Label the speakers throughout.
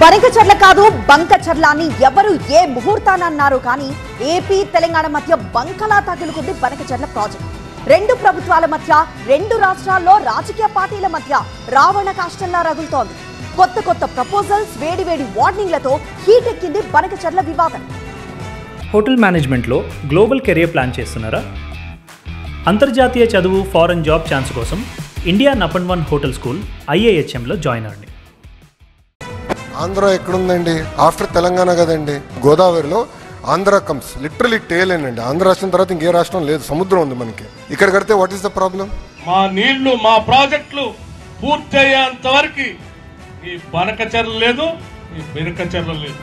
Speaker 1: బనకచర్ల కాదు బంకచర్ల అని ఎవరు ఏ ముహూర్తాన అన్నారు కానీ ఏపీ తెలంగాణ మధ్య బంకలా తగులుకుంది బనకచర్ల ప్రాజెక్ట్. రెండు ప్రభుత్వాల మధ్య, రెండు రాష్ట్రాల్లో రాజకీయ పార్టీల మధ్య రావణ కాష్టంలా రగులుతోంది. కొత్త కొత్త ప్రపోజల్స్, వేడివేడి వార్నింగ్లతో హీట్ ఎక్కింది బనకచర్ల వివాదం.
Speaker 2: హోటల్ మేనేజ్మెంట్లో గ్లోబల్ కెరియర్ ప్లాన్ చేస్తున్నారా? అంతర్జాతీయ చదువు, ఫారెన్ జాబ్ ఛాన్స్ కోసం ఇండియా నంబర్ 1 హోటల్ స్కూల్ IIHMలో జాయిన్ అవ్వండి.
Speaker 3: ఆంధ్ర ఎక్కడుందండి? ఆఫ్టర్ తెలంగాణ కదండి. గోదావరిలో ఆంధ్ర కమ్స్ లిటరలీ టేల్ అండి. ఆంధ్ర రాష్ట్రం తర్వాత ఇంకే రాష్ట్రం లేదు, సముద్రం ఉంది మనకి. ఇక్కడ కడితే వాట్ ఈస్ ద ప్రాబ్లం?
Speaker 4: మా నీళ్లు, మా ప్రాజెక్టులు పూర్తయ్యేంత వరకు ఈ బనకచర్ల లేదు, ఈ బెరకచర్ల లేదు.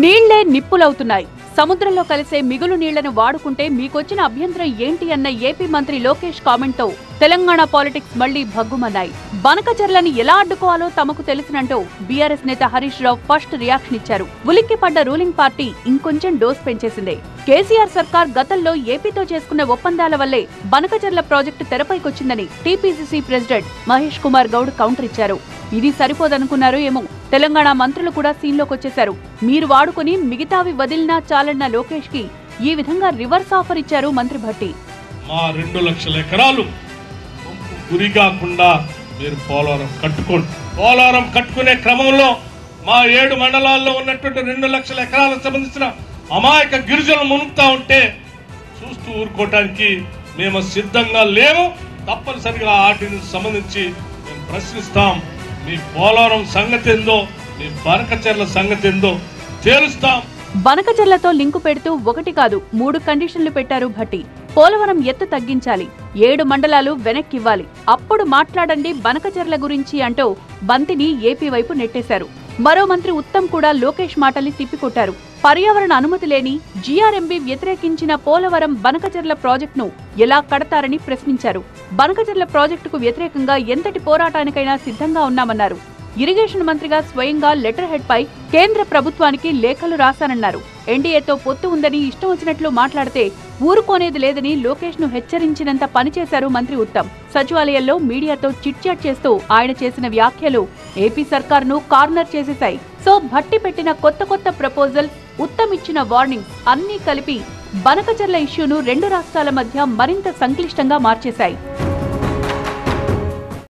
Speaker 5: నీళ్లే నిప్పులవుతున్నాయి. సముద్రంలో కలిసే మిగులు నీళ్లను వాడుకుంటే మీకొచ్చిన అభ్యంతరం ఏంటి అన్న ఏపీ మంత్రి లోకేష్ కామెంట్ తో తెలంగాణ పాలిటిక్స్ మళ్లీ భగ్గుమన్నాయి. బనకచర్లని ఎలా అడ్డుకోవాలో తమకు తెలిసినంటూ బీఆర్ఎస్ నేత హరీష్ రావు ఫస్ట్ రియాక్షన్ ఇచ్చారు. ఉలిక్కిపడ్డ రూలింగ్ పార్టీ ఇంకొంచెం డోస్ పెంచేసింది. కేసీఆర్ సర్కార్ గతంలో ఏపీతో చేసుకున్న ఒప్పందాల వల్లే బనకచర్ల ప్రాజెక్టు తెరపైకొచ్చిందని TPCC president Mahesh Kumar Goud counter ఇచ్చారు. ఇది సరిపోదనుకున్నారో ఏమో, తెలంగాణ మంత్రులు కూడా సీన్లోకొచ్చేశారు. మీరు వాడుకుని మిగతావి వదిలినా చాలన్న లోకేష్ కి ఈ విధంగా రివర్స్ ఆఫర్ ఇచ్చారు మంత్రి భట్టి.
Speaker 4: మా 2 లక్షల ఎకరాలు గురి కాకుండా మీరు పోలవరం కట్టుకోండి. పోలవరం కట్టుకునే క్రమంలో మా 7 మండలాల్లో ఉన్నటువంటి 2 లక్షల ఎకరాలకు సంబంధించిన అమాయక గిరిజనులు మునుగుతా ఉంటే చూస్తూ ఊరుకోవటానికి మేము సిద్ధంగా లేము. తప్పనిసరిగా వాటికి సంబంధించి మేము ప్రశ్నిస్తాం. మీ పోలవరం సంగతి ఏందో, మీ బనకచర్ల సంగతి ఏందో తేలుస్తాం.
Speaker 5: బనకచర్లతో లింకు పెడుతూ 1 కాదు 3 కండిషన్లు పెట్టారు భట్టి. పోలవరం ఎత్తు తగ్గించాలి, 7 మండలాలు వెనక్కివ్వాలి, అప్పుడు మాట్లాడండి బనకచర్ల గురించి అంటూ బంతిని ఏపీ వైపు నెట్టేశారు. మరో మంత్రి ఉత్తమ్ కూడా లోకేష్ మాటల్ని తిప్పికొట్టారు. పర్యావరణ అనుమతి లేని జీఆర్ఎంబీ వ్యతిరేకించిన పోలవరం బనకచర్ల ప్రాజెక్టును ఎలా కడతారని ప్రశ్నించారు. బనకచర్ల ప్రాజెక్టుకు వ్యతిరేకంగా ఎంతటి పోరాటానికైనా సిద్ధంగా ఉన్నామన్నారు. ఇరిగేషన్ మంత్రిగా స్వయంగా లెటర్ హెడ్ పై కేంద్ర ప్రభుత్వానికి లేఖలు రాశానన్నారు. ఎన్డీఏతో పొత్తు ఉందని ఇష్టం వచ్చినట్లు మాట్లాడితే ఊరుకోనేది లేదని లోకేష్ ను హెచ్చరించినంత పనిచేశారు మంత్రి ఉత్తమ్. సచివాలయంలో మీడియాతో చిట్చాట్ చేస్తూ ఆయన చేసిన వ్యాఖ్యలు ఏపీ సర్కార్ను కార్నర్ చేసేశాయి. సో భట్టి పెట్టిన కొత్త కొత్త ప్రపోజల్, ఉత్తమ్ ఇచ్చిన వార్నింగ్ అన్నీ కలిపి బనకచర్ల ఇష్యూను 2 రాష్ట్రాల మధ్య మరింత సంక్లిష్టంగా మార్చేశాయి.